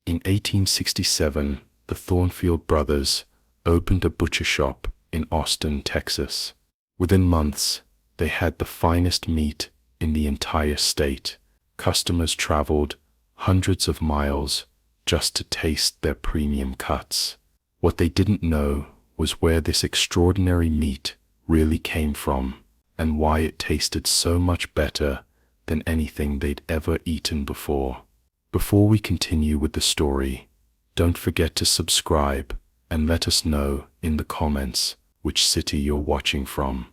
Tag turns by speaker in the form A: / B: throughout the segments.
A: In 1867, the Thornfield Brothers opened a butcher shop in Austin, Texas. Within months, they had the finest meat in the entire state. Customers traveled hundreds of miles just to taste their premium cuts. What they didn't know was where this extraordinary meat really came from and why it tasted so much better than anything they'd ever eaten before. Before we continue with the story, don't forget to subscribe and let us know in the comments which city you're watching from.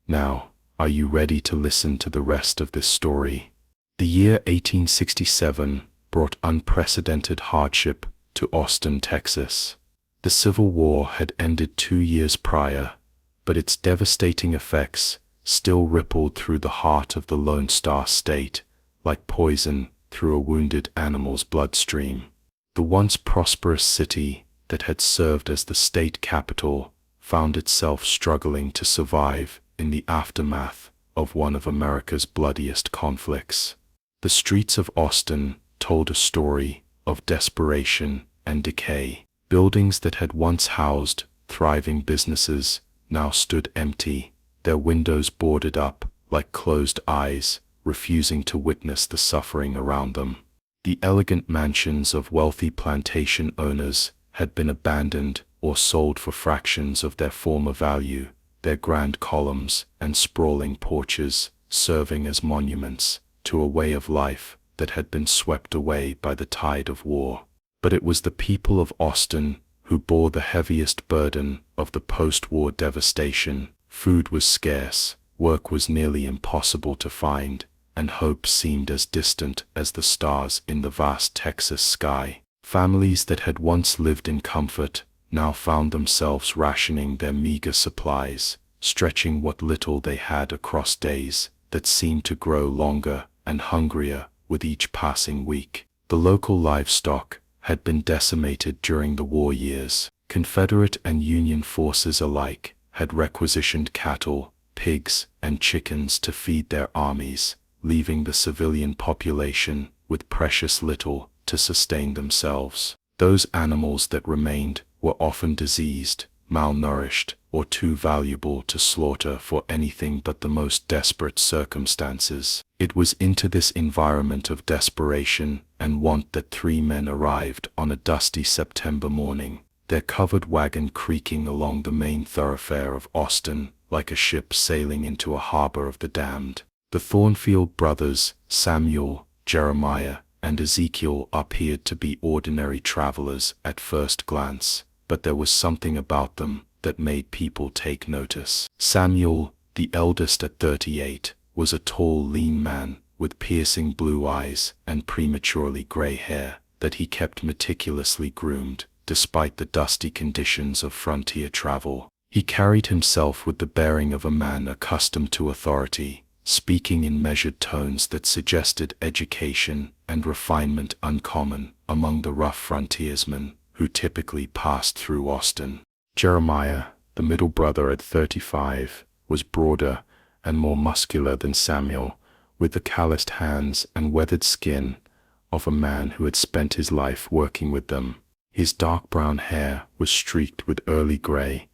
A: Now, are you ready to listen to the rest of this story? The year 1867 brought unprecedented hardship to Austin, Texas. The Civil War had ended 2 years prior, but its devastating effects still rippled through the heart of the Lone Star State, like poison through a wounded animal's bloodstream. The once prosperous city that had served as the state capital found itself struggling to survive in the aftermath of one of America's bloodiest conflicts. The streets of Austin told a story of desperation and decay. Buildings that had once housed thriving businesses now stood empty, their windows boarded up like closed eyes, refusing to witness the suffering around them. The elegant mansions of wealthy plantation owners had been abandoned or sold for fractions of their former value, their grand columns and sprawling porches serving as monuments to a way of life that had been swept away by the tide of war. But it was the people of Austin who bore the heaviest burden of the post-war devastation. Food was scarce, work was nearly impossible to find, and hope seemed as distant as the stars in the vast Texas sky. Families that had once lived in comfort now found themselves rationing their meager supplies, stretching what little they had across days that seemed to grow longer and hungrier with each passing week. The local livestock had been decimated during the war years. Confederate and Union forces alike had requisitioned cattle, pigs, and chickens to feed their armies, leaving the civilian population with precious little to sustain themselves. Those animals that remained were often diseased, malnourished, or too valuable to slaughter for anything but the most desperate circumstances. It was into this environment of desperation and want that 3 men arrived on a dusty September morning, their covered wagon creaking along the main thoroughfare of Austin like a ship sailing into a harbor of the damned. The Thornfield brothers, Samuel, Jeremiah, and Ezekiel, appeared to be ordinary travelers at first glance, but there was something about them that made people take notice. Samuel, the eldest at 38, was a tall, lean man with piercing blue eyes and prematurely gray hair that he kept meticulously groomed, despite the dusty conditions of frontier travel. He carried himself with the bearing of a man accustomed to authority, speaking in measured tones that suggested education and refinement uncommon among the rough frontiersmen who typically passed through Austin. Jeremiah, the middle brother at 35, was broader and more muscular than Samuel, with the calloused hands and weathered skin of a man who had spent his life working with them. His dark brown hair was streaked with early gray,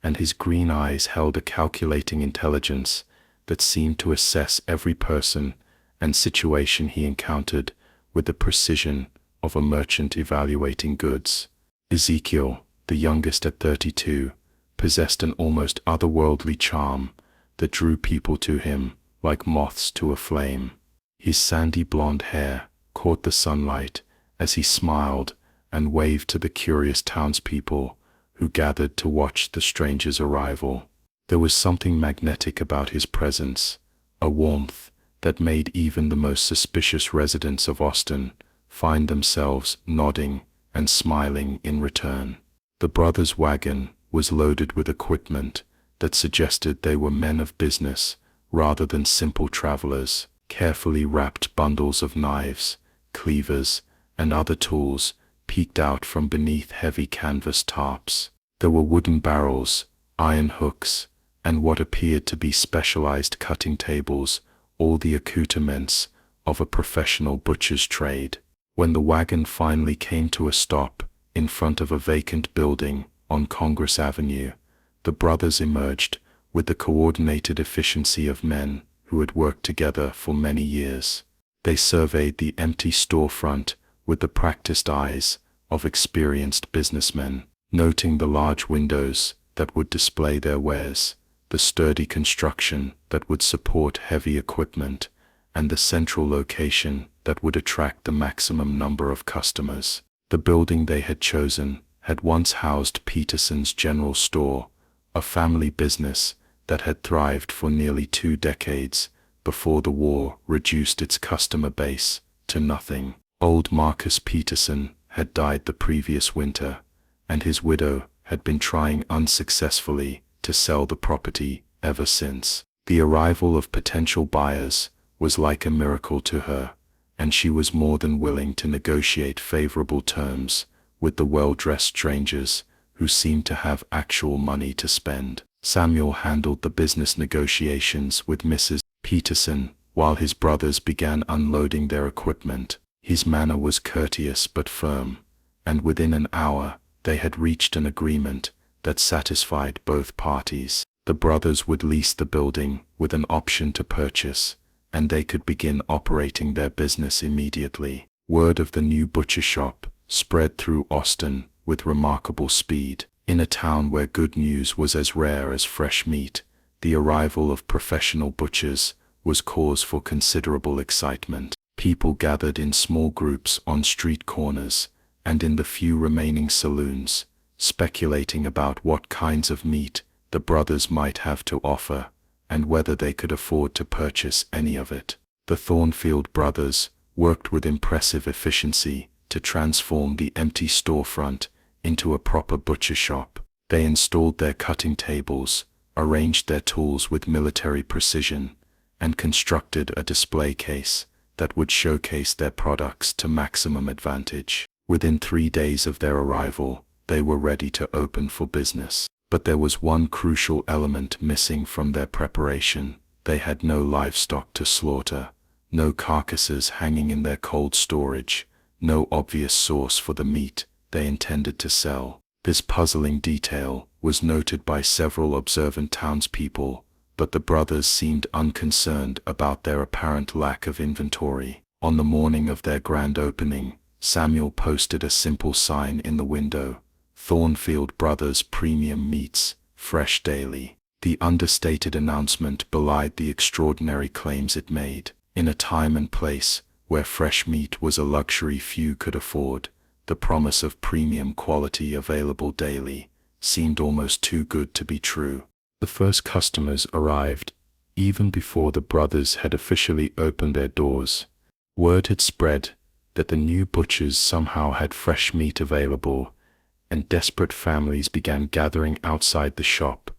A: and his green eyes held a calculating intelligence that seemed to assess every person and situation he encountered with the precision of a merchant evaluating goods. Ezekiel, the youngest at 32, possessed an almost otherworldly charm that drew people to him like moths to a flame. His sandy blonde hair caught the sunlight as he smiled and waved to the curious townspeople who gathered to watch the stranger's arrival. There was something magnetic about his presence, a warmth that made even the most suspicious residents of Austin find themselves nodding and smiling in return. The brothers' wagon was loaded with equipment that suggested they were men of business rather than simple travelers. Carefully wrapped bundles of knives, cleavers, and other tools peeked out from beneath heavy canvas tarps. There were wooden barrels, iron hooks, and what appeared to be specialized cutting tables, all the accoutrements of a professional butcher's trade. When the wagon finally came to a stop in front of a vacant building on Congress Avenue, the brothers emerged with the coordinated efficiency of men who had worked together for many years. They surveyed the empty storefront with the practiced eyes of experienced businessmen, noting the large windows that would display their wares, the sturdy construction that would support heavy equipment, and the central location that would attract the maximum number of customers. The building they had chosen had once housed Peterson's General Store, a family business that had thrived for nearly 2 decades before the war reduced its customer base to nothing. Old Marcus Peterson had died the previous winter, and his widow had been trying unsuccessfully to sell the property ever since. The arrival of potential buyers was like a miracle to her, and she was more than willing to negotiate favorable terms with the well-dressed strangers who seemed to have actual money to spend. Samuel handled the business negotiations with Mrs. Peterson while his brothers began unloading their equipment. His manner was courteous but firm, and within an hour they had reached an agreement that satisfied both parties. The brothers would lease the building with an option to purchase, and they could begin operating their business immediately. Word of the new butcher shop spread through Austin with remarkable speed. In a town where good news was as rare as fresh meat, the arrival of professional butchers was cause for considerable excitement. People gathered in small groups on street corners and in the few remaining saloons, speculating about what kinds of meat the brothers might have to offer and whether they could afford to purchase any of it. The Thornfield Brothers worked with impressive efficiency to transform the empty storefront into a proper butcher shop. They installed their cutting tables, arranged their tools with military precision, and constructed a display case that would showcase their products to maximum advantage. Within 3 days of their arrival, they were ready to open for business. But there was one crucial element missing from their preparation. They had no livestock to slaughter, no carcasses hanging in their cold storage, no obvious source for the meat they intended to sell. This puzzling detail was noted by several observant townspeople, but the brothers seemed unconcerned about their apparent lack of inventory. On the morning of their grand opening, Samuel posted a simple sign in the window: Thornfield Brothers Premium Meats, Fresh Daily. The understated announcement belied the extraordinary claims it made. In a time and place where fresh meat was a luxury few could afford, the promise of premium quality available daily seemed almost too good to be true. The first customers arrived even before the brothers had officially opened their doors. Word had spread that the new butchers somehow had fresh meat available, and desperate families began gathering outside the shop,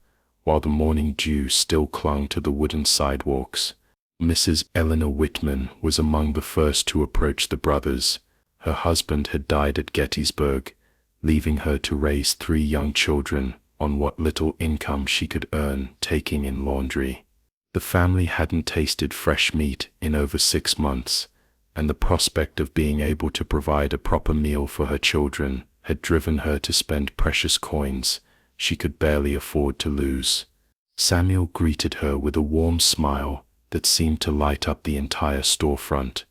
A: while the morning dew still clung to the wooden sidewalks. Mrs. Eleanor Whitman was among the first to approach the brothers. Her husband had died at Gettysburg, leaving her to raise 3 young children on what little income she could earn taking in laundry. The family hadn't tasted fresh meat in over 6 months, and the prospect of being able to provide a proper meal for her children had driven her to spend precious coins she could barely afford to lose. Samuel greeted her with a warm smile that seemed to light up the entire storefront.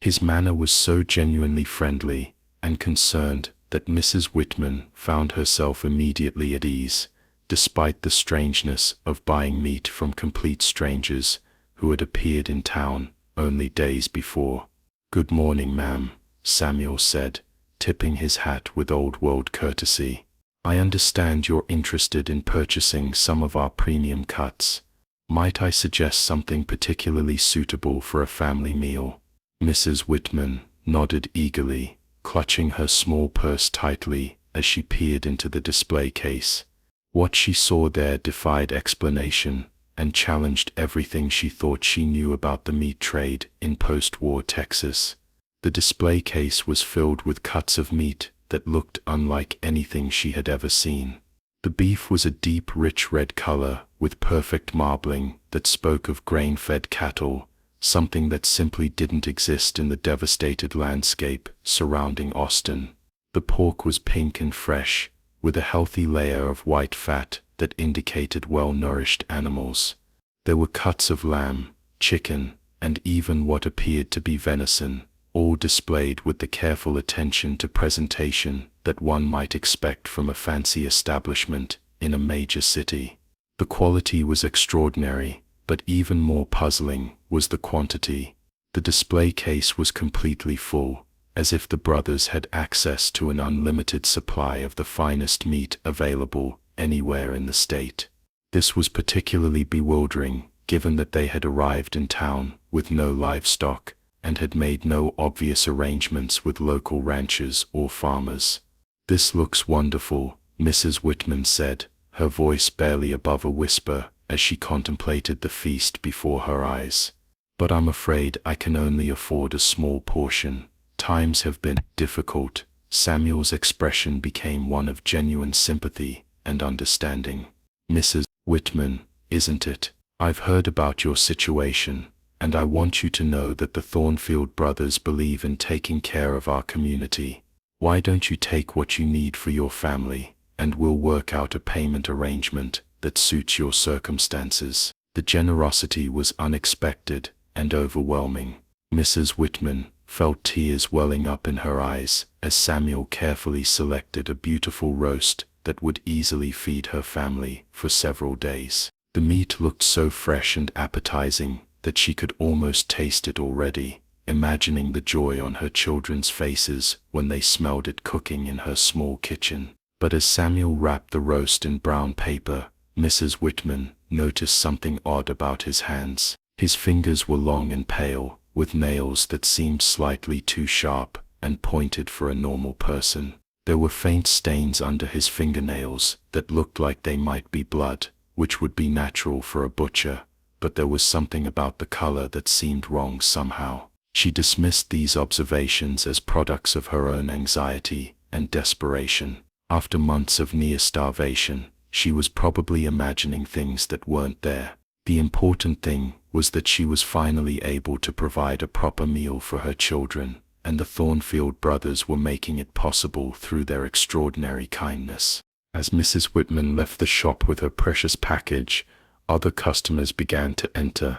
A: His manner was so genuinely friendly and concerned that Mrs. Whitman found herself immediately at ease, despite the strangeness of buying meat from complete strangers who had appeared in town only days before. "Good morning, ma'am," Samuel said, tipping his hat with old-world courtesy. "I understand you're interested in purchasing some of our premium cuts. Might I suggest something particularly suitable for a family meal?" Mrs. Whitman nodded eagerly, clutching her small purse tightly as she peered into the display case. What she saw there defied explanation and challenged everything she thought she knew about the meat trade in post-war Texas. The display case was filled with cuts of meat that looked unlike anything she had ever seen. The beef was a deep, rich red color with perfect marbling that spoke of grain-fed cattle, something that simply didn't exist in the devastated landscape surrounding Austin. The pork was pink and fresh, with a healthy layer of white fat that indicated well-nourished animals. There were cuts of lamb, chicken, and even what appeared to be venison, all displayed with the careful attention to presentation that one might expect from a fancy establishment in a major city. The quality was extraordinary, but even more puzzling was the quantity. The display case was completely full, as if the brothers had access to an unlimited supply of the finest meat available anywhere in the state. This was particularly bewildering, given that they had arrived in town with no livestock and had made no obvious arrangements with local ranchers or farmers. "This looks wonderful," Mrs. Whitman said, her voice barely above a whisper as she contemplated the feast before her eyes. "But I'm afraid I can only afford a small portion. Times have been difficult." Samuel's expression became one of genuine sympathy and understanding. "Mrs. Whitman, isn't it? I've heard about your situation, and I want you to know that the Thornfield brothers believe in taking care of our community. Why don't you take what you need for your family, and we'll work out a payment arrangement that suits your circumstances." The generosity was unexpected and overwhelming. Mrs. Whitman felt tears welling up in her eyes as Samuel carefully selected a beautiful roast that would easily feed her family for several days. The meat looked so fresh and appetizing that she could almost taste it already, imagining the joy on her children's faces when they smelled it cooking in her small kitchen. But as Samuel wrapped the roast in brown paper, Mrs. Whitman noticed something odd about his hands. His fingers were long and pale, with nails that seemed slightly too sharp and pointed for a normal person. There were faint stains under his fingernails that looked like they might be blood, which would be natural for a butcher, but there was something about the color that seemed wrong somehow. She dismissed these observations as products of her own anxiety and desperation. After months of near starvation, she was probably imagining things that weren't there. The important thing was that she was finally able to provide a proper meal for her children, and the Thornfield brothers were making it possible through their extraordinary kindness. As Mrs. Whitman left the shop with her precious package, other customers began to enter.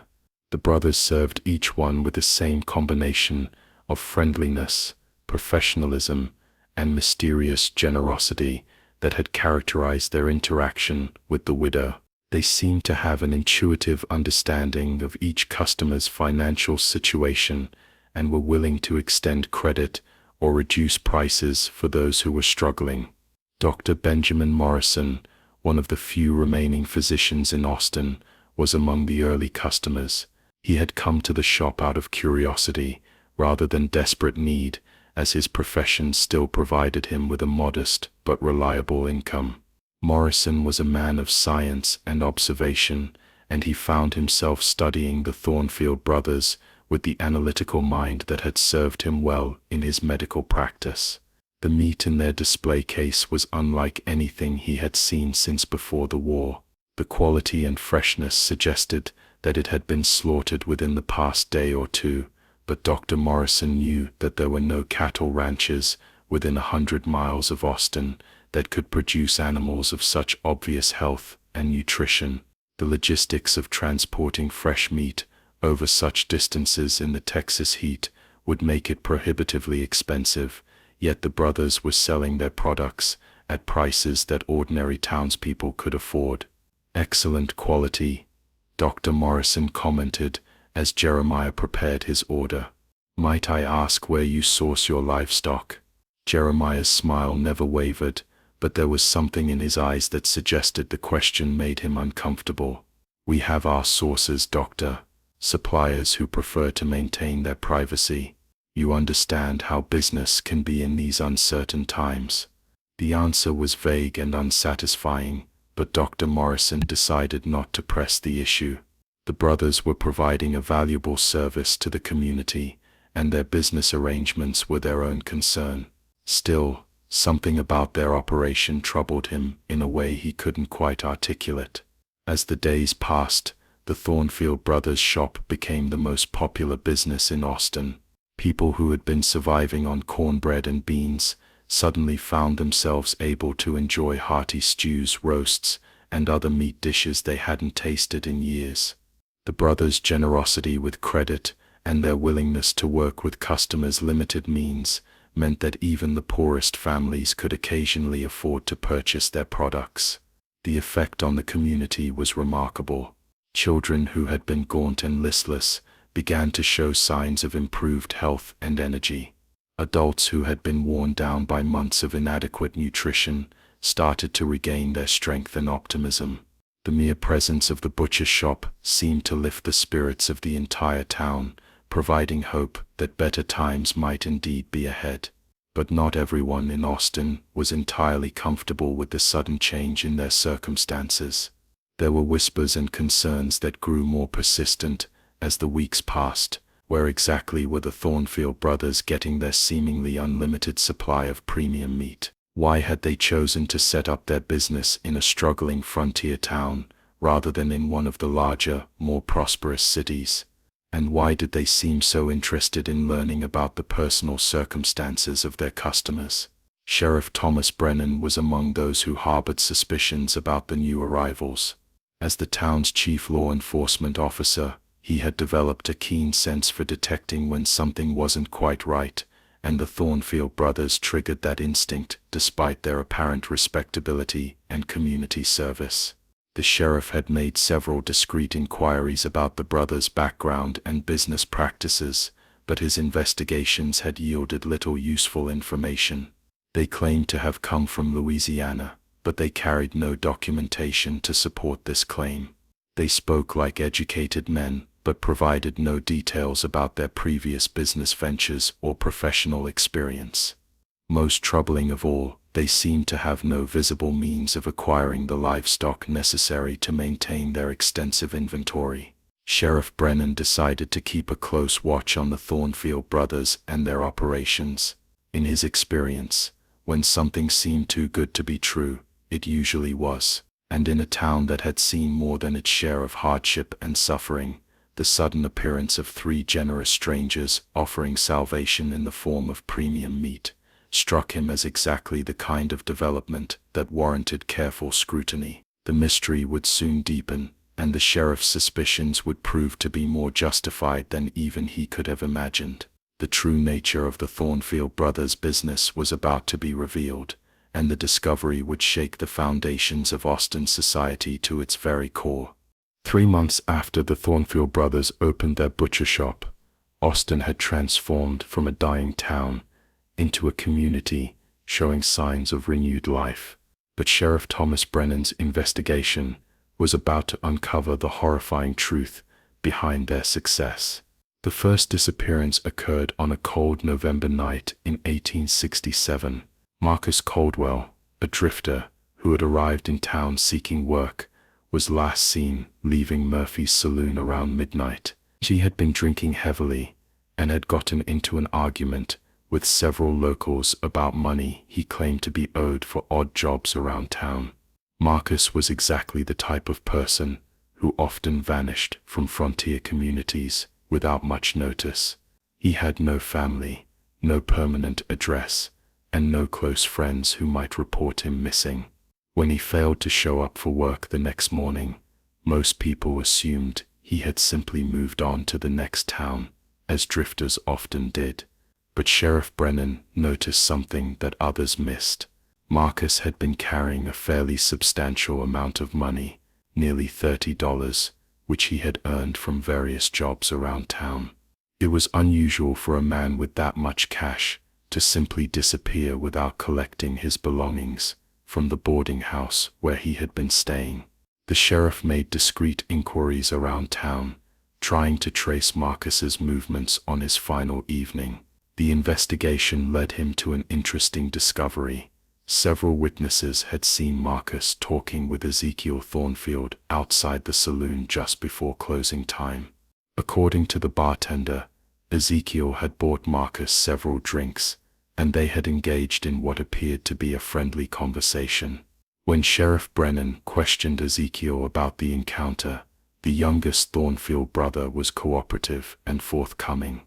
A: The brothers served each one with the same combination of friendliness, professionalism, and mysterious generosity that had characterized their interaction with the widow. They seemed to have an intuitive understanding of each customer's financial situation and were willing to extend credit or reduce prices for those who were struggling. Dr. Benjamin Morrison, one of the few remaining physicians in Austin, was among the early customers. He had come to the shop out of curiosity rather than desperate need, as his profession still provided him with a modest but reliable income. Morrison was a man of science and observation, and he found himself studying the Thornfield brothers with the analytical mind that had served him well in his medical practice. The meat in their display case was unlike anything he had seen since before the war. The quality and freshness suggested that it had been slaughtered within the past day or two, but Dr. Morrison knew that there were no cattle ranches within 100 miles of Austin that could produce animals of such obvious health and nutrition. The logistics of transporting fresh meat over such distances in the Texas heat would make it prohibitively expensive, yet the brothers were selling their products at prices that ordinary townspeople could afford. "Excellent quality," Dr. Morrison commented as Jeremiah prepared his order. "Might I ask where you source your livestock?" Jeremiah's smile never wavered, but there was something in his eyes that suggested the question made him uncomfortable. "We have our sources, Doctor. Suppliers who prefer to maintain their privacy. You understand how business can be in these uncertain times." The answer was vague and unsatisfying, but Dr. Morrison decided not to press the issue. The brothers were providing a valuable service to the community, and their business arrangements were their own concern. Still, something about their operation troubled him in a way he couldn't quite articulate. As the days passed, the Thornfield Brothers shop became the most popular business in Austin. People who had been surviving on cornbread and beans suddenly found themselves able to enjoy hearty stews, roasts, and other meat dishes they hadn't tasted in years. The brothers' generosity with credit and their willingness to work with customers' limited means meant that even the poorest families could occasionally afford to purchase their products. The effect on the community was remarkable. Children who had been gaunt and listless began to show signs of improved health and energy. Adults who had been worn down by months of inadequate nutrition started to regain their strength and optimism. The mere presence of the butcher shop seemed to lift the spirits of the entire town, providing hope that better times might indeed be ahead. But not everyone in Austin was entirely comfortable with the sudden change in their circumstances. There were whispers and concerns that grew more persistent as the weeks passed. Where exactly were the Thornfield brothers getting their seemingly unlimited supply of premium meat? Why had they chosen to set up their business in a struggling frontier town rather than in one of the larger, more prosperous cities? And why did they seem so interested in learning about the personal circumstances of their customers? Sheriff Thomas Brennan was among those who harbored suspicions about the new arrivals. As the town's chief law enforcement officer, he had developed a keen sense for detecting when something wasn't quite right, and the Thornfield brothers triggered that instinct despite their apparent respectability and community service. The sheriff had made several discreet inquiries about the brothers' background and business practices, but his investigations had yielded little useful information. They claimed to have come from Louisiana, but they carried no documentation to support this claim. They spoke like educated men, but provided no details about their previous business ventures or professional experience. Most troubling of all, they seemed to have no visible means of acquiring the livestock necessary to maintain their extensive inventory. Sheriff Brennan decided to keep a close watch on the Thornfield brothers and their operations. In his experience, when something seemed too good to be true, it usually was. And in a town that had seen more than its share of hardship and suffering, the sudden appearance of three generous strangers offering salvation in the form of premium meat struck him as exactly the kind of development that warranted careful scrutiny. The mystery would soon deepen, and the sheriff's suspicions would prove to be more justified than even he could have imagined. The true nature of the Thornfield brothers' business was about to be revealed, and the discovery would shake the foundations of Austin society to its very core. 3 months after the Thornfield brothers opened their butcher shop, Austin had transformed from a dying town into a community showing signs of renewed life. But Sheriff Thomas Brennan's investigation was about to uncover the horrifying truth behind their success. The first disappearance occurred on a cold November night in 1867. Marcus Caldwell, a drifter who had arrived in town seeking work, was last seen leaving Murphy's saloon around midnight. He had been drinking heavily and had gotten into an argument with several locals about money he claimed to be owed for odd jobs around town. Marcus was exactly the type of person who often vanished from frontier communities without much notice. He had no family, no permanent address, and no close friends who might report him missing. When he failed to show up for work the next morning, most people assumed he had simply moved on to the next town, as drifters often did. But Sheriff Brennan noticed something that others missed. Marcus had been carrying a fairly substantial amount of money, nearly $30, which he had earned from various jobs around town. It was unusual for a man with that much cash to simply disappear without collecting his belongings from the boarding house where he had been staying. The sheriff made discreet inquiries around town, trying to trace Marcus's movements on his final evening. The investigation led him to an interesting discovery. Several witnesses had seen Marcus talking with Ezekiel Thornfield outside the saloon just before closing time. According to the bartender, Ezekiel had bought Marcus several drinks, and they had engaged in what appeared to be a friendly conversation. When Sheriff Brennan questioned Ezekiel about the encounter, The youngest Thornfield brother was cooperative and forthcoming.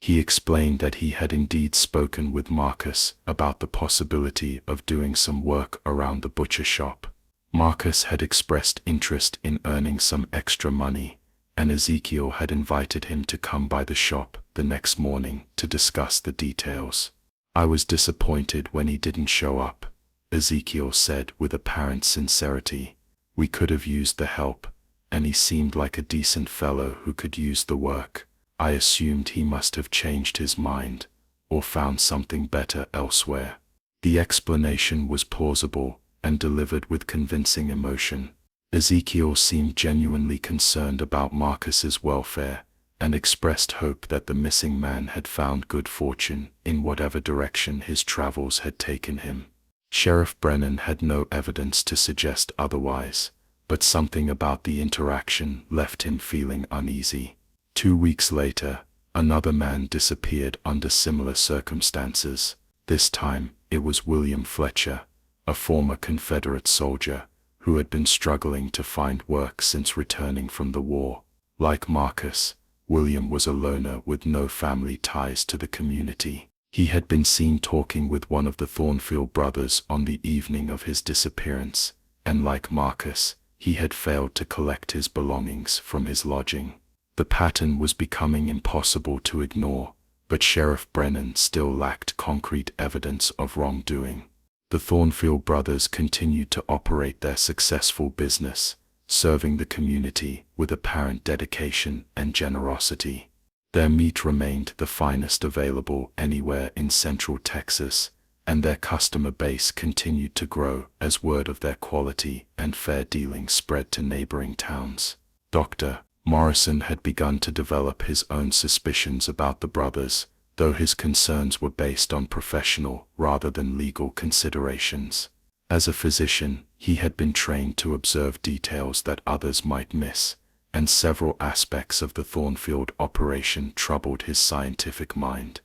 A: He explained that he had indeed spoken with Marcus about the possibility of doing some work around the butcher shop. Marcus had expressed interest in earning some extra money, and Ezekiel had invited him to come by the shop the next morning to discuss the details. "I was disappointed when he didn't show up," Ezekiel said with apparent sincerity. "We could have used the help, and he seemed like a decent fellow who could use the work. I assumed he must have changed his mind, or found something better elsewhere." The explanation was plausible and delivered with convincing emotion. Ezekiel seemed genuinely concerned about Marcus's welfare, and expressed hope that the missing man had found good fortune in whatever direction his travels had taken him. Sheriff Brennan had no evidence to suggest otherwise, but something about the interaction left him feeling uneasy. 2 weeks later, another man disappeared under similar circumstances. This time, it was William Fletcher, a former Confederate soldier, who had been struggling to find work since returning from the war. Like Marcus, William was a loner with no family ties to the community. He had been seen talking with one of the Thornfield brothers on the evening of his disappearance, and like Marcus, he had failed to collect his belongings from his lodging. The pattern was becoming impossible to ignore, but Sheriff Brennan still lacked concrete evidence of wrongdoing. The Thornfield brothers continued to operate their successful business, serving the community with apparent dedication and generosity. Their meat remained the finest available anywhere in Central Texas, and their customer base continued to grow as word of their quality and fair dealing spread to neighboring towns. Dr. Morrison had begun to develop his own suspicions about the brothers, though his concerns were based on professional rather than legal considerations. As a physician, he had been trained to observe details that others might miss, and several aspects of the Thornfield operation troubled his scientific mind.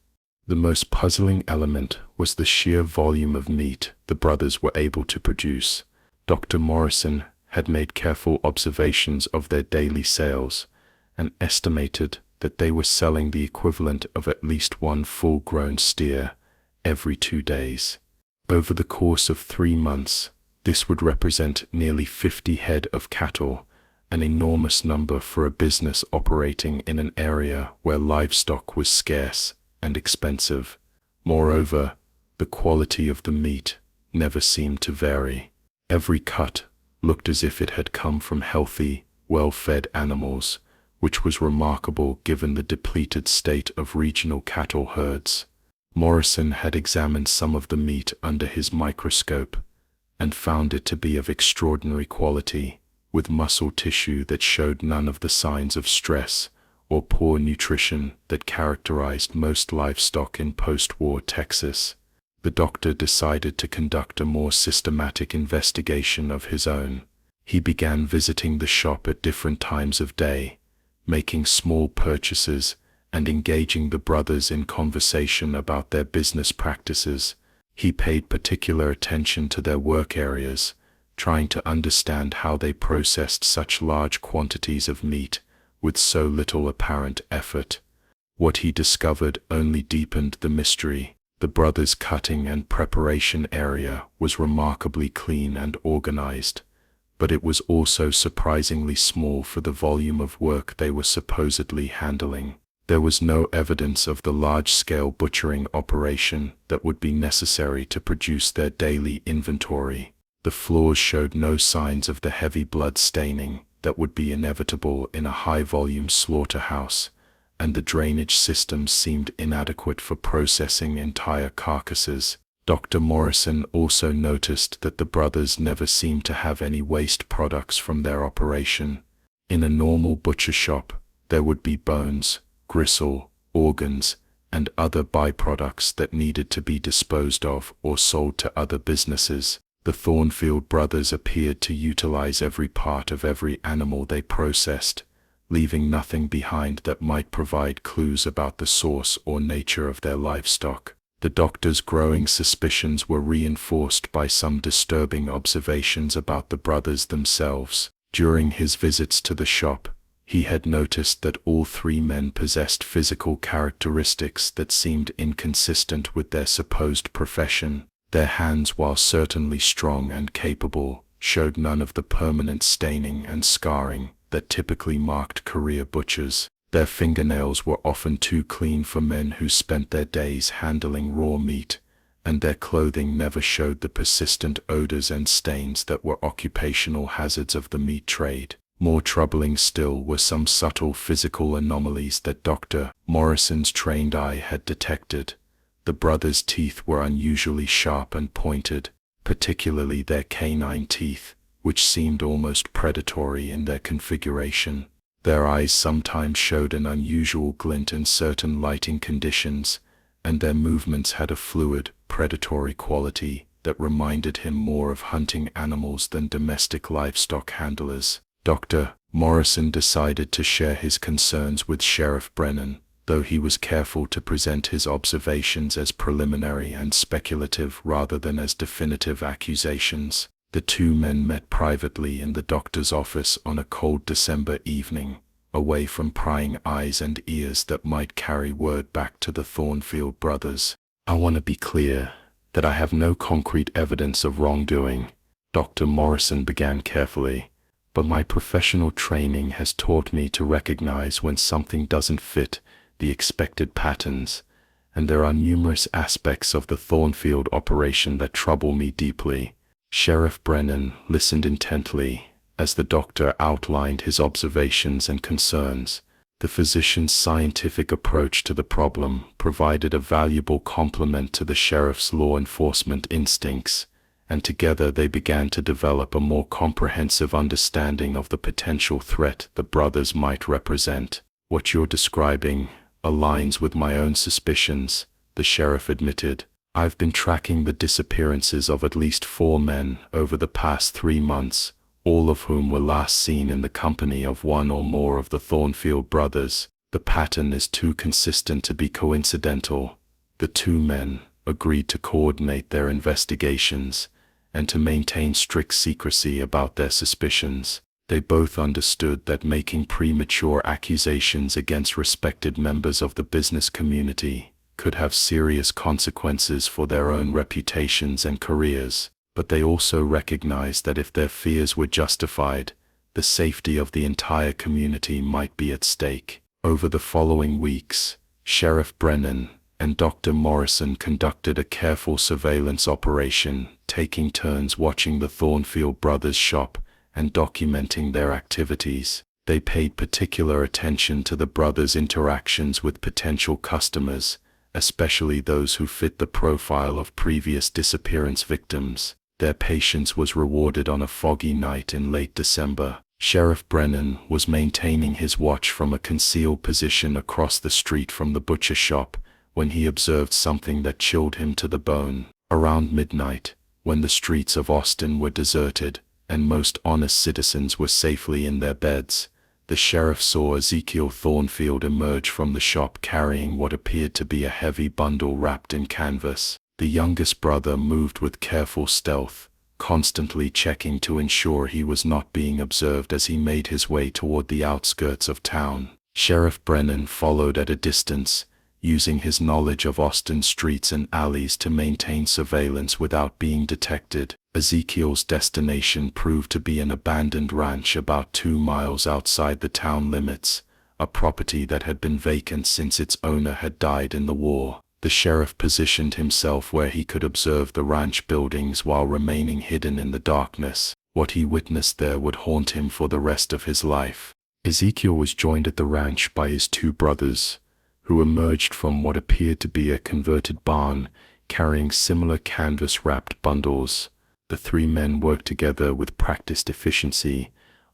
A: The most puzzling element was the sheer volume of meat the brothers were able to produce. Dr. Morrison had made careful observations of their daily sales, and estimated that they were selling the equivalent of at least one full-grown steer every 2 days. Over the course of 3 months, this would represent nearly 50 head of cattle, an enormous number for a business operating in an area where livestock was scarce and expensive. Moreover, the quality of the meat never seemed to vary. Every cut looked as if it had come from healthy, well-fed animals, which was remarkable given the depleted state of regional cattle herds. Morrison had examined some of the meat under his microscope, and found it to be of extraordinary quality, with muscle tissue that showed none of the signs of stress or poor nutrition that characterized most livestock in post-war Texas. The doctor decided to conduct a more systematic investigation of his own. He began visiting the shop at different times of day, making small purchases and engaging the brothers in conversation about their business practices. He paid particular attention to their work areas, trying to understand how they processed such large quantities of meat with so little apparent effort. What he discovered only deepened the mystery. The brothers' cutting and preparation area was remarkably clean and organized, but it was also surprisingly small for the volume of work they were supposedly handling. There was no evidence of the large-scale butchering operation that would be necessary to produce their daily inventory. The floors showed no signs of the heavy blood staining that would be inevitable in a high-volume slaughterhouse, and the drainage systems seemed inadequate for processing entire carcasses. Dr. Morrison also noticed that the brothers never seemed to have any waste products from their operation. In a normal butcher shop, there would be bones, gristle, organs, and other byproducts that needed to be disposed of or sold to other businesses. The Thornfield brothers appeared to utilize every part of every animal they processed, leaving nothing behind that might provide clues about the source or nature of their livestock. The doctor's growing suspicions were reinforced by some disturbing observations about the brothers themselves. During his visits to the shop, He had noticed that all three men possessed physical characteristics that seemed inconsistent with their supposed profession. Their hands, while certainly strong and capable, showed none of the permanent staining and scarring that typically marked career butchers. Their fingernails were often too clean for men who spent their days handling raw meat, and their clothing never showed the persistent odors and stains that were occupational hazards of the meat trade. More troubling still were some subtle physical anomalies that Dr. Morrison's trained eye had detected. The brothers' teeth were unusually sharp and pointed, particularly their canine teeth, which seemed almost predatory in their configuration. Their eyes sometimes showed an unusual glint in certain lighting conditions, and their movements had a fluid, predatory quality that reminded him more of hunting animals than domestic livestock handlers. Dr. Morrison decided to share his concerns with Sheriff Brennan, though he was careful to present his observations as preliminary and speculative rather than as definitive accusations. The two men met privately in the doctor's office on a cold December evening, away from prying eyes and ears that might carry word back to the Thornfield brothers. "I want to be clear that I have no concrete evidence of wrongdoing," Dr. Morrison began carefully, "but my professional training has taught me to recognize when something doesn't fit the expected patterns, and there are numerous aspects of the Thornfield operation that trouble me deeply." Sheriff Brennan listened intently as the doctor outlined his observations and concerns. The physician's scientific approach to the problem provided a valuable complement to the sheriff's law enforcement instincts, and together they began to develop a more comprehensive understanding of the potential threat the brothers might represent. "What you're describing aligns with my own suspicions," the sheriff admitted. "I've been tracking the disappearances of at least 4 men over the past 3 months, all of whom were last seen in the company of one or more of the Thornfield brothers. The pattern is too consistent to be coincidental." The two men agreed to coordinate their investigations and to maintain strict secrecy about their suspicions. They both understood that making premature accusations against respected members of the business community could have serious consequences for their own reputations and careers, but they also recognized that if their fears were justified, the safety of the entire community might be at stake. Over the following weeks, Sheriff Brennan and Dr. Morrison conducted a careful surveillance operation, taking turns watching the Thornfield brothers' shop and documenting their activities. They paid particular attention to the brothers' interactions with potential customers, especially those who fit the profile of previous disappearance victims. Their patience was rewarded on a foggy night in late December. Sheriff Brennan was maintaining his watch from a concealed position across the street from the butcher shop when he observed something that chilled him to the bone. Around midnight, when the streets of Austin were deserted and most honest citizens were safely in their beds, the sheriff saw Ezekiel Thornfield emerge from the shop carrying what appeared to be a heavy bundle wrapped in canvas. The youngest brother moved with careful stealth, constantly checking to ensure he was not being observed as he made his way toward the outskirts of town. Sheriff Brennan followed at a distance, using his knowledge of Austin's streets and alleys to maintain surveillance without being detected. Ezekiel's destination proved to be an abandoned ranch about 2 miles outside the town limits, a property that had been vacant since its owner had died in the war. The sheriff positioned himself where he could observe the ranch buildings while remaining hidden in the darkness. What he witnessed there would haunt him for the rest of his life. Ezekiel was joined at the ranch by his 2 brothers, who emerged from what appeared to be a converted barn, carrying similar canvas-wrapped bundles. The 3 men worked together with practiced efficiency,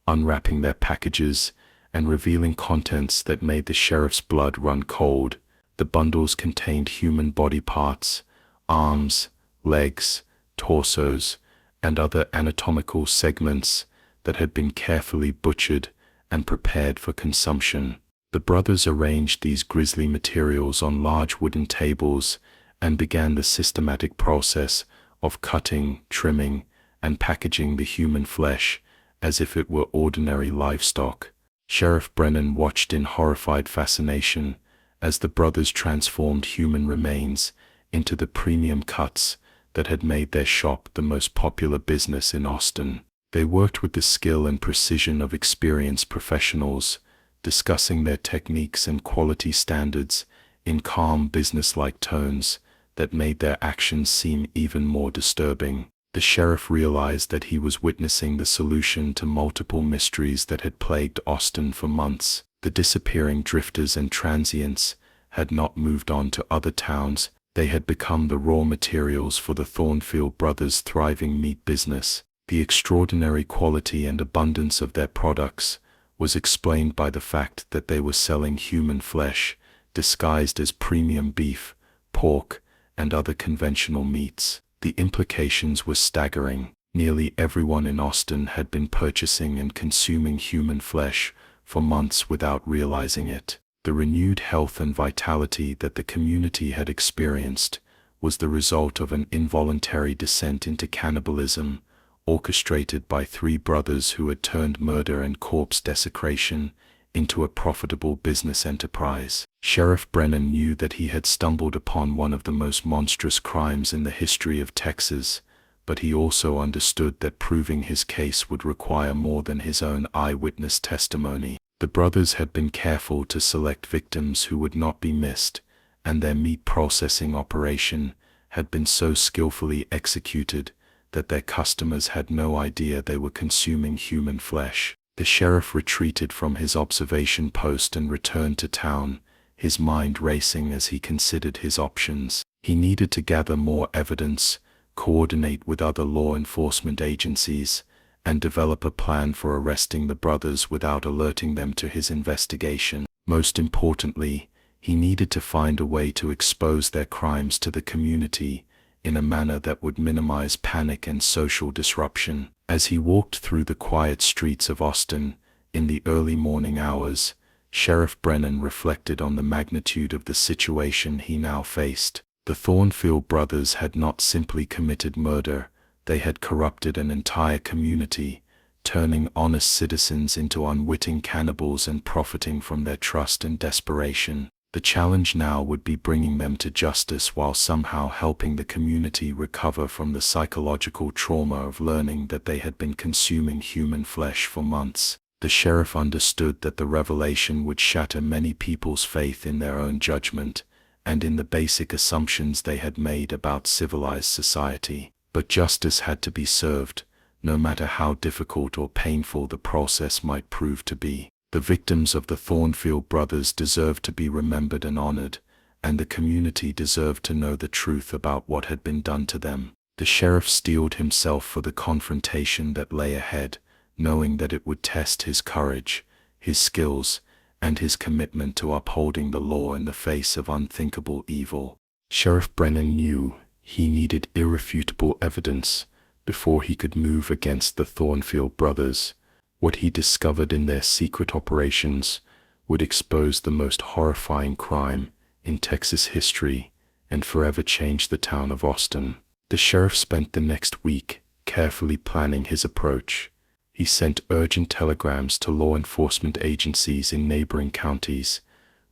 A: unwrapping their packages and revealing contents that made the sheriff's blood run cold. The bundles contained human body parts, arms, legs, torsos, and other anatomical segments that had been carefully butchered and prepared for consumption. The brothers arranged these grisly materials on large wooden tables and began the systematic process of cutting, trimming, and packaging the human flesh as if it were ordinary livestock. Sheriff Brennan watched in horrified fascination as the brothers transformed human remains into the premium cuts that had made their shop the most popular business in Austin. They worked with the skill and precision of experienced professionals, discussing their techniques and quality standards in calm, business-like tones that made their actions seem even more disturbing. The sheriff realized that he was witnessing the solution to multiple mysteries that had plagued Austin for months. The disappearing drifters and transients had not moved on to other towns. They had become the raw materials for the Thornfield Brothers' thriving meat business. The extraordinary quality and abundance of their products was explained by the fact that they were selling human flesh, disguised as premium beef, pork, and other conventional meats. The implications were staggering. Nearly everyone in Austin had been purchasing and consuming human flesh for months without realizing it. The renewed health and vitality that the community had experienced was the result of an involuntary descent into cannibalism, orchestrated by three brothers who had turned murder and corpse desecration into a profitable business enterprise. Sheriff Brennan knew that he had stumbled upon one of the most monstrous crimes in the history of Texas, but he also understood that proving his case would require more than his own eyewitness testimony. The brothers had been careful to select victims who would not be missed, and their meat processing operation had been so skillfully executed that their customers had no idea they were consuming human flesh. The sheriff retreated from his observation post and returned to town, his mind racing as he considered his options. He needed to gather more evidence, coordinate with other law enforcement agencies, and develop a plan for arresting the brothers without alerting them to his investigation. Most importantly, he needed to find a way to expose their crimes to the community in a manner that would minimize panic and social disruption. As he walked through the quiet streets of Austin in the early morning hours, Sheriff Brennan reflected on the magnitude of the situation he now faced. The Thornfield brothers had not simply committed murder, they had corrupted an entire community, turning honest citizens into unwitting cannibals and profiting from their trust and desperation. The challenge now would be bringing them to justice while somehow helping the community recover from the psychological trauma of learning that they had been consuming human flesh for months. The sheriff understood that the revelation would shatter many people's faith in their own judgment and in the basic assumptions they had made about civilized society. But justice had to be served, no matter how difficult or painful the process might prove to be. The victims of the Thornfield brothers deserved to be remembered and honored, and the community deserved to know the truth about what had been done to them. The sheriff steeled himself for the confrontation that lay ahead, knowing that it would test his courage, his skills, and his commitment to upholding the law in the face of unthinkable evil. Sheriff Brennan knew he needed irrefutable evidence before he could move against the Thornfield brothers. What he discovered in their secret operations would expose the most horrifying crime in Texas history and forever change the town of Austin. The sheriff spent the next week carefully planning his approach. He sent urgent telegrams to law enforcement agencies in neighboring counties,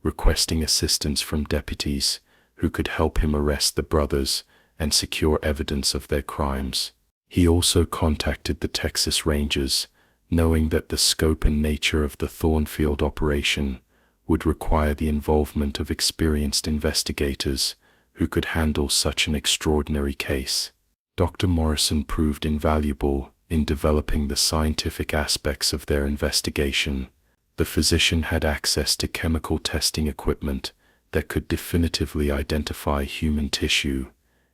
A: requesting assistance from deputies who could help him arrest the brothers and secure evidence of their crimes. He also contacted the Texas Rangers, knowing that the scope and nature of the Thornfield operation would require the involvement of experienced investigators who could handle such an extraordinary case. Dr. Morrison proved invaluable in developing the scientific aspects of their investigation. The physician had access to chemical testing equipment that could definitively identify human tissue,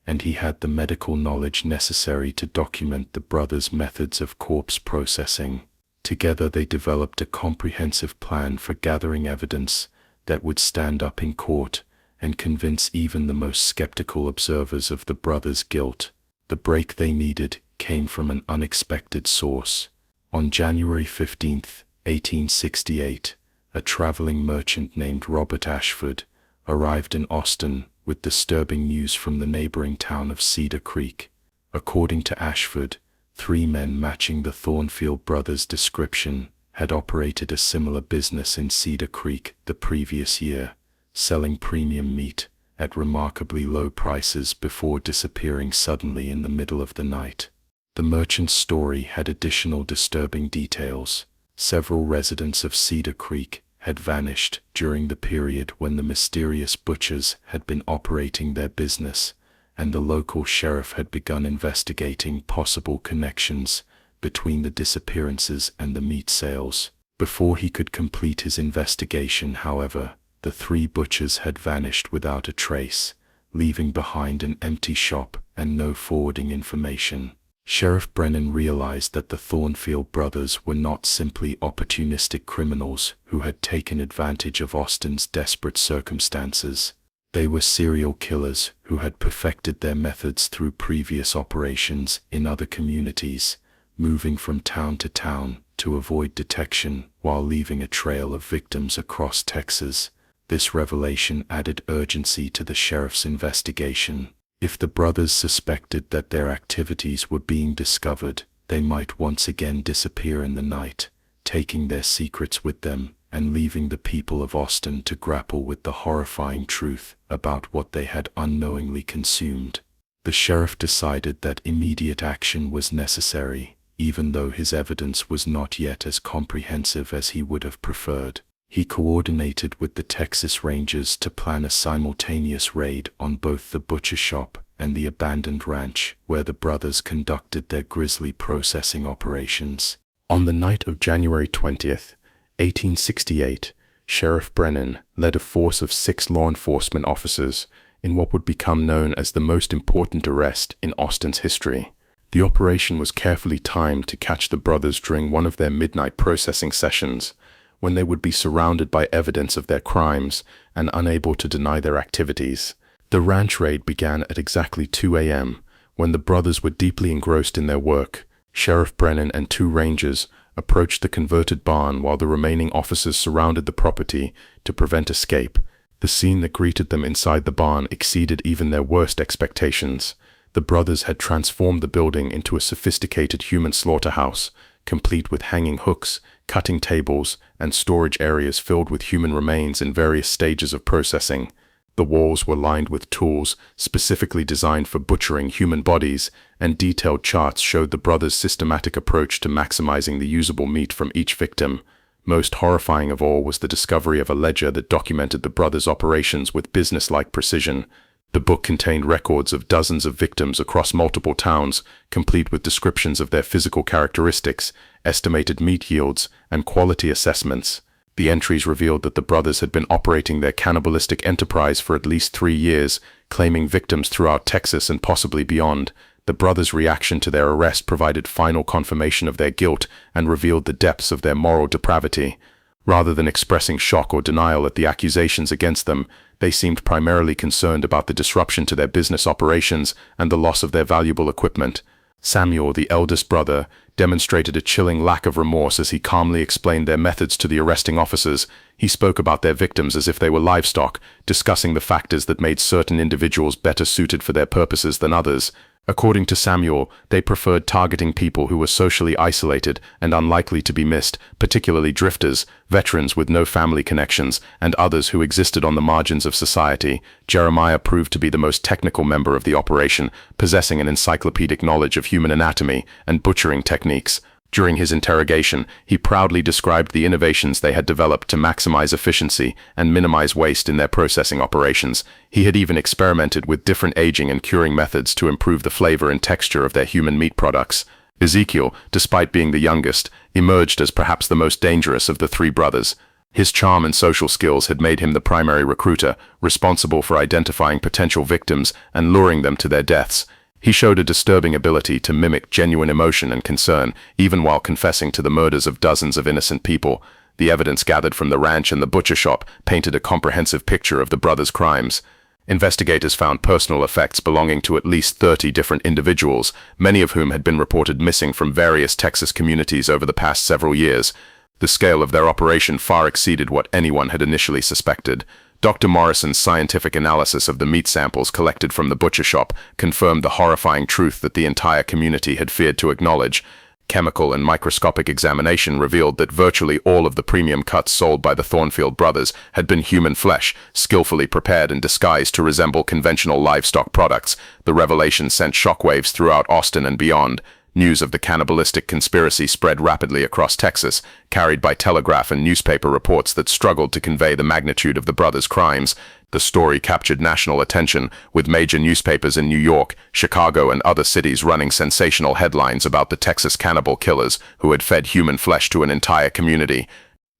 A: and he had the medical knowledge necessary to document the brothers' methods of corpse processing. Together they developed a comprehensive plan for gathering evidence that would stand up in court and convince even the most skeptical observers of the brothers' guilt. The break they needed came from an unexpected source. On January 15, 1868, a traveling merchant named Robert Ashford arrived in Austin with disturbing news from the neighboring town of Cedar Creek. According to Ashford, 3 men matching the Thornfield brothers' description had operated a similar business in Cedar Creek the previous year, selling premium meat at remarkably low prices before disappearing suddenly in the middle of the night. The merchant's story had additional disturbing details. Several residents of Cedar Creek had vanished during the period when the mysterious butchers had been operating their business, and the local sheriff had begun investigating possible connections between the disappearances and the meat sales. Before he could complete his investigation, however, the three butchers had vanished without a trace, leaving behind an empty shop and no forwarding information. Sheriff Brennan realized that the Thornfield brothers were not simply opportunistic criminals who had taken advantage of Austin's desperate circumstances. They were serial killers who had perfected their methods through previous operations in other communities, moving from town to town to avoid detection while leaving a trail of victims across Texas. This revelation added urgency to the sheriff's investigation. If the brothers suspected that their activities were being discovered, they might once again disappear in the night, taking their secrets with them and leaving the people of Austin to grapple with the horrifying truth about what they had unknowingly consumed. The sheriff decided that immediate action was necessary, even though his evidence was not yet as comprehensive as he would have preferred. He coordinated with the Texas Rangers to plan a simultaneous raid on both the butcher shop and the abandoned ranch where the brothers conducted their grisly processing operations. On the night of January 20th, 1868, Sheriff Brennan led a force of 6 law enforcement officers in what would become known as the most important arrest in Austin's history. The operation was carefully timed to catch the brothers during one of their midnight processing sessions, when they would be surrounded by evidence of their crimes and unable to deny their activities. The ranch raid began at exactly 2 a.m. When the brothers were deeply engrossed in their work, Sheriff Brennan and 2 rangers approached the converted barn while the remaining officers surrounded the property to prevent escape. The scene that greeted them inside the barn exceeded even their worst expectations. The brothers had transformed the building into a sophisticated human slaughterhouse, complete with hanging hooks, cutting tables, and storage areas filled with human remains in various stages of processing. The walls were lined with tools specifically designed for butchering human bodies, and detailed charts showed the brothers' systematic approach to maximizing the usable meat from each victim. Most horrifying of all was the discovery of a ledger that documented the brothers' operations with business-like precision. The book contained records of dozens of victims across multiple towns, complete with descriptions of their physical characteristics, estimated meat yields, and quality assessments. The entries revealed that the brothers had been operating their cannibalistic enterprise for at least 3 years, claiming victims throughout Texas and possibly beyond. The brothers' reaction to their arrest provided final confirmation of their guilt and revealed the depths of their moral depravity. Rather than expressing shock or denial at the accusations against them, they seemed primarily concerned about the disruption to their business operations and the loss of their valuable equipment. Samuel, the eldest brother, demonstrated a chilling lack of remorse as he calmly explained their methods to the arresting officers. He spoke about their victims as if they were livestock, discussing the factors that made certain individuals better suited for their purposes than others. According to Samuel, they preferred targeting people who were socially isolated and unlikely to be missed, particularly drifters, veterans with no family connections, and others who existed on the margins of society. Jeremiah proved to be the most technical member of the operation, possessing an encyclopedic knowledge of human anatomy and butchering techniques. During his interrogation, he proudly described the innovations they had developed to maximize efficiency and minimize waste in their processing operations. He had even experimented with different aging and curing methods to improve the flavor and texture of their human meat products. Ezekiel, despite being the youngest, emerged as perhaps the most dangerous of the 3 brothers. His charm and social skills had made him the primary recruiter, responsible for identifying potential victims and luring them to their deaths. He showed a disturbing ability to mimic genuine emotion and concern, even while confessing to the murders of dozens of innocent people. The evidence gathered from the ranch and the butcher shop painted a comprehensive picture of the brothers' crimes. Investigators found personal effects belonging to at least 30 different individuals, many of whom had been reported missing from various Texas communities over the past several years. The scale of their operation far exceeded what anyone had initially suspected. Dr. Morrison's scientific analysis of the meat samples collected from the butcher shop confirmed the horrifying truth that the entire community had feared to acknowledge.
B: Chemical and microscopic examination revealed that virtually all of the premium cuts sold by the Thornfield brothers had been human flesh, skillfully prepared and disguised to resemble conventional livestock products. The revelation sent shockwaves throughout Austin and beyond. News of the cannibalistic conspiracy spread rapidly across Texas, carried by telegraph and newspaper reports that struggled to convey the magnitude of the brothers' crimes. The story captured national attention, with major newspapers in New York, Chicago, and other cities running sensational headlines about the Texas cannibal killers who had fed human flesh to an entire community.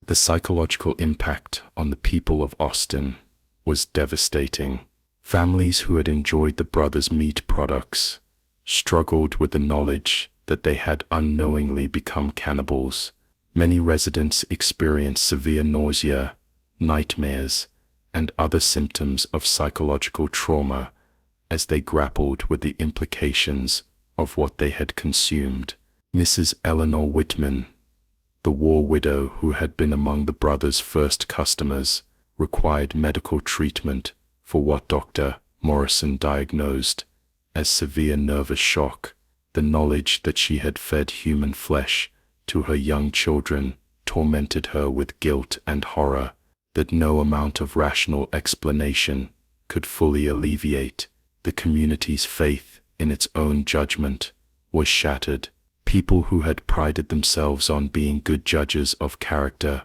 A: The psychological impact on the people of Austin was devastating. Families who had enjoyed the brothers' meat products struggled with the knowledge that they had unknowingly become cannibals. Many residents experienced severe nausea, nightmares, and other symptoms of psychological trauma as they grappled with the implications of what they had consumed. Mrs. Eleanor Whitman, the war widow who had been among the brothers' first customers, required medical treatment for what Dr. Morrison diagnosed as severe nervous shock. The knowledge that she had fed human flesh to her young children tormented her with guilt and horror that no amount of rational explanation could fully alleviate. The community's faith in its own judgment was shattered. People who had prided themselves on being good judges of character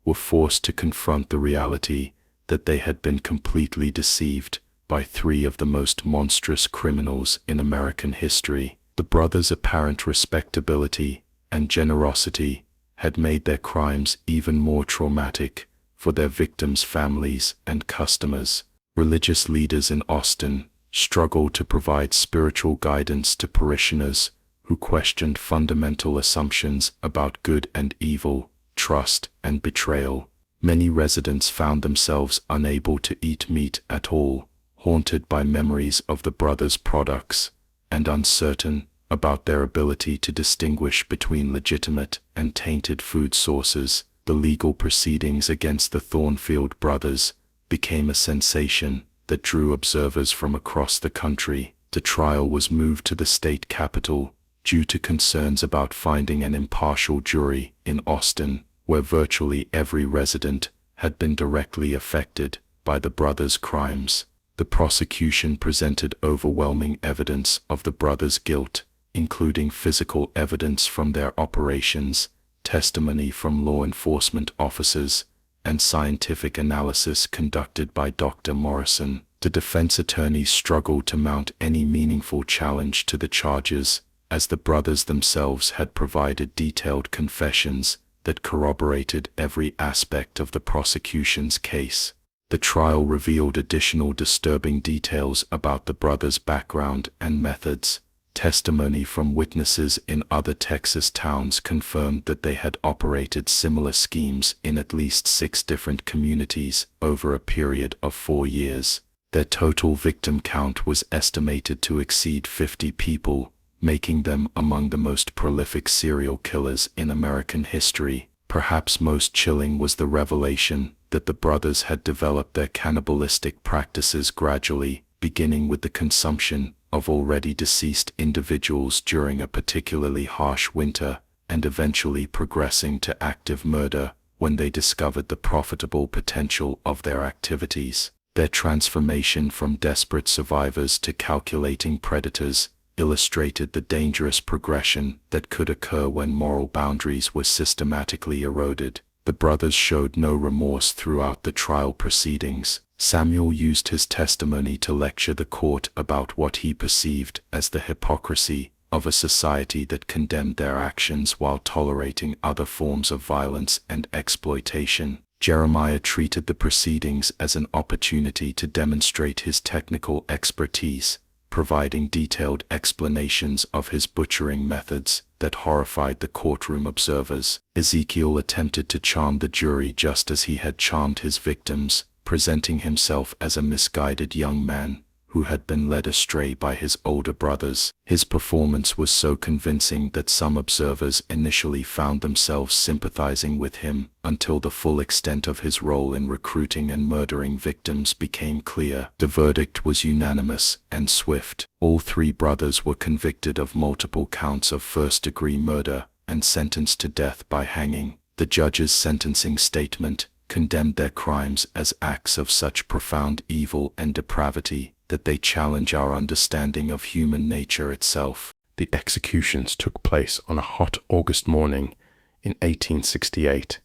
A: were forced to confront the reality that they had been completely deceived by three of the most monstrous criminals in American history. The brothers' apparent respectability and generosity had made their crimes even more traumatic for their victims' families and customers. Religious leaders in Austin struggled to provide spiritual guidance to parishioners who questioned fundamental assumptions about good and evil, trust and betrayal. Many residents found themselves unable to eat meat at all, haunted by memories of the brothers' products, and uncertain about their ability to distinguish between legitimate and tainted food sources. The legal proceedings against the Thornfield brothers became a sensation that drew observers from across the country. The trial was moved to the state capitol due to concerns about finding an impartial jury in Austin, where virtually every resident had been directly affected by the brothers' crimes. The prosecution presented overwhelming evidence of the brothers' guilt, including physical evidence from their operations, testimony from law enforcement officers, and scientific analysis conducted by Dr. Morrison. The defense attorneys struggled to mount any meaningful challenge to the charges, as the brothers themselves had provided detailed confessions that corroborated every aspect of the prosecution's case. The trial revealed additional disturbing details about the brothers' background and methods. Testimony from witnesses in other Texas towns confirmed that they had operated similar schemes in at least 6 different communities over a period of 4 years. Their total victim count was estimated to exceed 50 people, making them among the most prolific serial killers in American history. Perhaps most chilling was the revelation that the brothers had developed their cannibalistic practices gradually, beginning with the consumption of already deceased individuals during a particularly harsh winter, and eventually progressing to active murder when they discovered the profitable potential of their activities. Their transformation from desperate survivors to calculating predators illustrated the dangerous progression that could occur when moral boundaries were systematically eroded. The brothers showed no remorse throughout the trial proceedings. Samuel used his testimony to lecture the court about what he perceived as the hypocrisy of a society that condemned their actions while tolerating other forms of violence and exploitation. Jeremiah treated the proceedings as an opportunity to demonstrate his technical expertise, providing detailed explanations of his butchering methods that horrified the courtroom observers. Ezekiel attempted to charm the jury just as he had charmed his victims, presenting himself as a misguided young man who had been led astray by his older brothers. His performance was so convincing that some observers initially found themselves sympathizing with him until the full extent of his role in recruiting and murdering victims became clear. The verdict was unanimous and swift. All three brothers were convicted of multiple counts of first-degree murder and sentenced to death by hanging. The judge's sentencing statement condemned their crimes as acts of such profound evil and depravity that they challenge our understanding of human nature itself.
C: The executions took place on a hot August morning in 1868,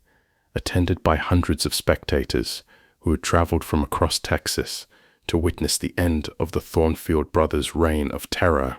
C: attended by hundreds of spectators who had traveled from across Texas to witness the end of the Thornfield Brothers' reign of terror.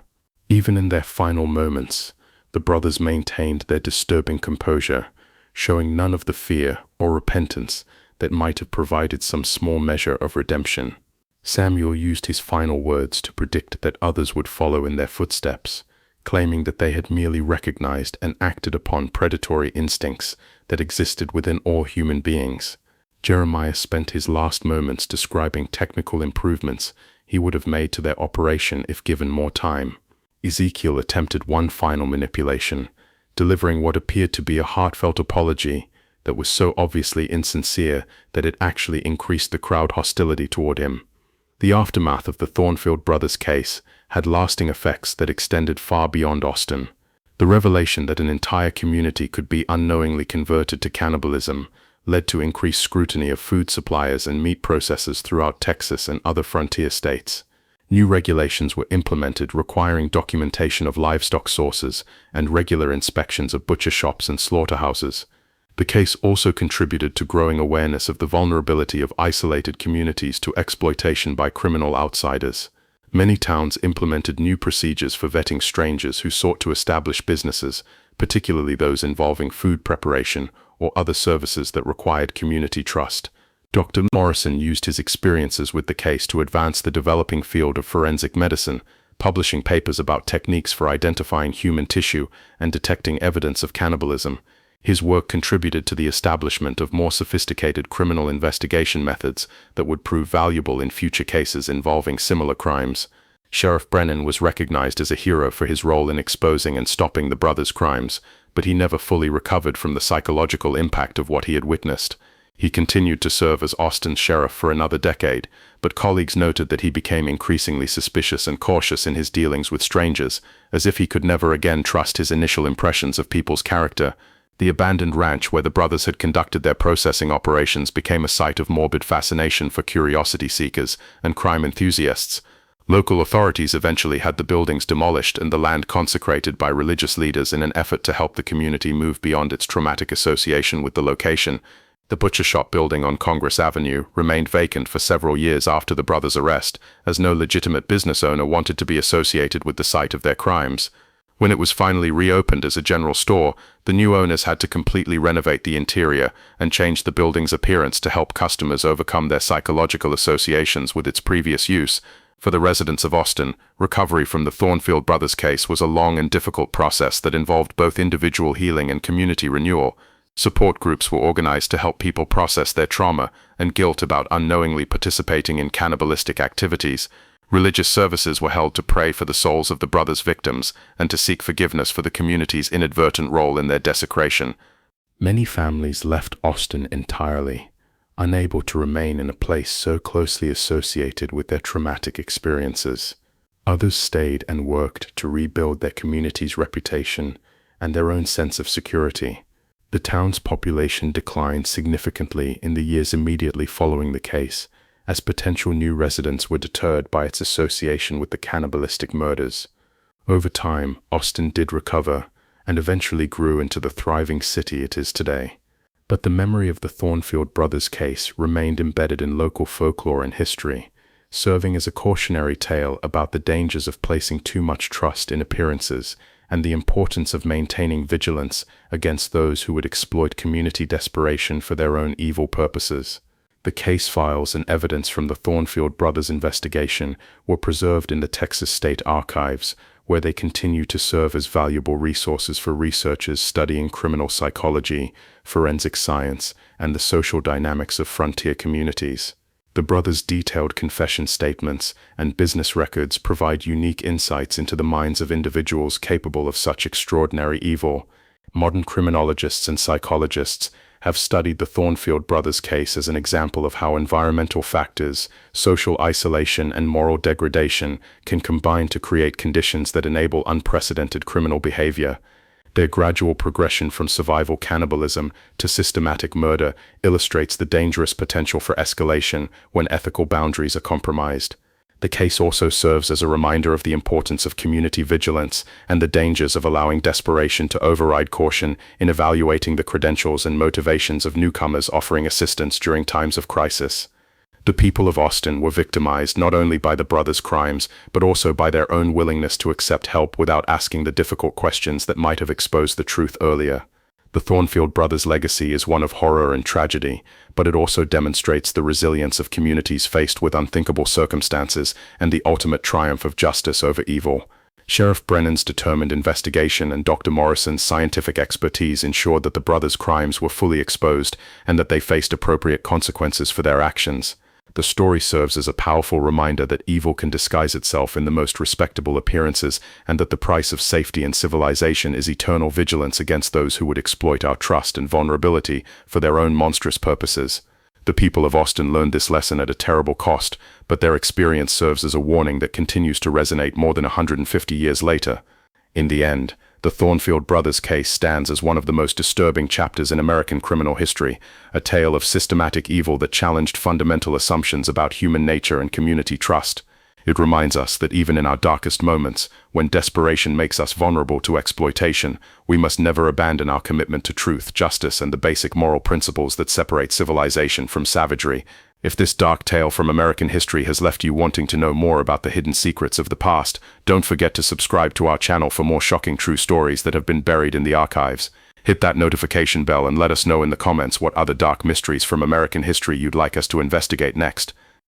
C: Even in their final moments, the brothers maintained their disturbing composure, showing none of the fear or repentance that might have provided some small measure of redemption. Samuel used his final words to predict that others would follow in their footsteps, claiming that they had merely recognized and acted upon predatory instincts that existed within all human beings. Jeremiah spent his last moments describing technical improvements he would have made to their operation if given more time. Ezekiel attempted one final manipulation, delivering what appeared to be a heartfelt apology that was so obviously insincere that it actually increased the crowd hostility toward him. The aftermath of the Thornfield Brothers case had lasting effects that extended far beyond Austin. The revelation that an entire community could be unknowingly converted to cannibalism led to increased scrutiny of food suppliers and meat processors throughout Texas and other frontier states. New regulations were implemented requiring documentation of livestock sources and regular inspections of butcher shops and slaughterhouses. The case also contributed to growing awareness of the vulnerability of isolated communities to exploitation by criminal outsiders. Many towns implemented new procedures for vetting strangers who sought to establish businesses, particularly those involving food preparation or other services that required community trust. Dr. Morrison used his experiences with the case to advance the developing field of forensic medicine, publishing papers about techniques for identifying human tissue and detecting evidence of cannibalism. His work contributed to the establishment of more sophisticated criminal investigation methods that would prove valuable in future cases involving similar crimes. Sheriff Brennan was recognized as a hero for his role in exposing and stopping the brothers' crimes, but he never fully recovered from the psychological impact of what he had witnessed. He continued to serve as Austin's sheriff for another decade, but colleagues noted that he became increasingly suspicious and cautious in his dealings with strangers, as if he could never again trust his initial impressions of people's character. The abandoned ranch where the brothers had conducted their processing operations became a site of morbid fascination for curiosity seekers and crime enthusiasts. Local authorities eventually had the buildings demolished and the land consecrated by religious leaders in an effort to help the community move beyond its traumatic association with the location. The butcher shop building on Congress Avenue remained vacant for several years after the brothers' arrest, as no legitimate business owner wanted to be associated with the site of their crimes. When it was finally reopened as a general store, the new owners had to completely renovate the interior and change the building's appearance to help customers overcome their psychological associations with its previous use. For the residents of Austin, recovery from the Thornfield Brothers case was a long and difficult process that involved both individual healing and community renewal. Support groups were organized to help people process their trauma and guilt about unknowingly participating in cannibalistic activities. Religious services were held to pray for the souls of the brothers' victims and to seek forgiveness for the community's inadvertent role in their desecration. Many families left Austin entirely, unable to remain in a place so closely associated with their traumatic experiences. Others stayed and worked to rebuild their community's reputation and their own sense of security. The town's population declined significantly in the years immediately following the case, as potential new residents were deterred by its association with the cannibalistic murders. Over time, Austin did recover and eventually grew into the thriving city it is today. But the memory of the Thornfield Brothers case remained embedded in local folklore and history, serving as a cautionary tale about the dangers of placing too much trust in appearances and the importance of maintaining vigilance against those who would exploit community desperation for their own evil purposes. The case files and evidence from the Thornfield Brothers investigation were preserved in the Texas State Archives, where they continue to serve as valuable resources for researchers studying criminal psychology, forensic science, and the social dynamics of frontier communities. The brothers' detailed confession statements and business records provide unique insights into the minds of individuals capable of such extraordinary evil. Modern criminologists and psychologists have studied the Thornfield Brothers case as an example of how environmental factors, social isolation, and moral degradation can combine to create conditions that enable unprecedented criminal behavior. Their gradual progression from survival cannibalism to systematic murder illustrates the dangerous potential for escalation when ethical boundaries are compromised. The case also serves as a reminder of the importance of community vigilance and the dangers of allowing desperation to override caution in evaluating the credentials and motivations of newcomers offering assistance during times of crisis. The people of Austin were victimized not only by the brothers' crimes, but also by their own willingness to accept help without asking the difficult questions that might have exposed the truth earlier. The Thornfield Brothers' legacy is one of horror and tragedy, but it also demonstrates the resilience of communities faced with unthinkable circumstances and the ultimate triumph of justice over evil. Sheriff Brennan's determined investigation and Dr. Morrison's scientific expertise ensured that the brothers' crimes were fully exposed and that they faced appropriate consequences for their actions. The story serves as a powerful reminder that evil can disguise itself in the most respectable appearances and that the price of safety and civilization is eternal vigilance against those who would exploit our trust and vulnerability for their own monstrous purposes. The people of Austin learned this lesson at a terrible cost, but their experience serves as a warning that continues to resonate more than 150 years later. In the end, the Thornfield Brothers case stands as one of the most disturbing chapters in American criminal history, a tale of systematic evil that challenged fundamental assumptions about human nature and community trust. It reminds us that even in our darkest moments, when desperation makes us vulnerable to exploitation, we must never abandon our commitment to truth, justice, and the basic moral principles that separate civilization from savagery. If this dark tale from American history has left you wanting to know more about the hidden secrets of the past, don't forget to subscribe to our channel for more shocking true stories that have been buried in the archives. Hit that notification bell and let us know in the comments what other dark mysteries from American history you'd like us to investigate next.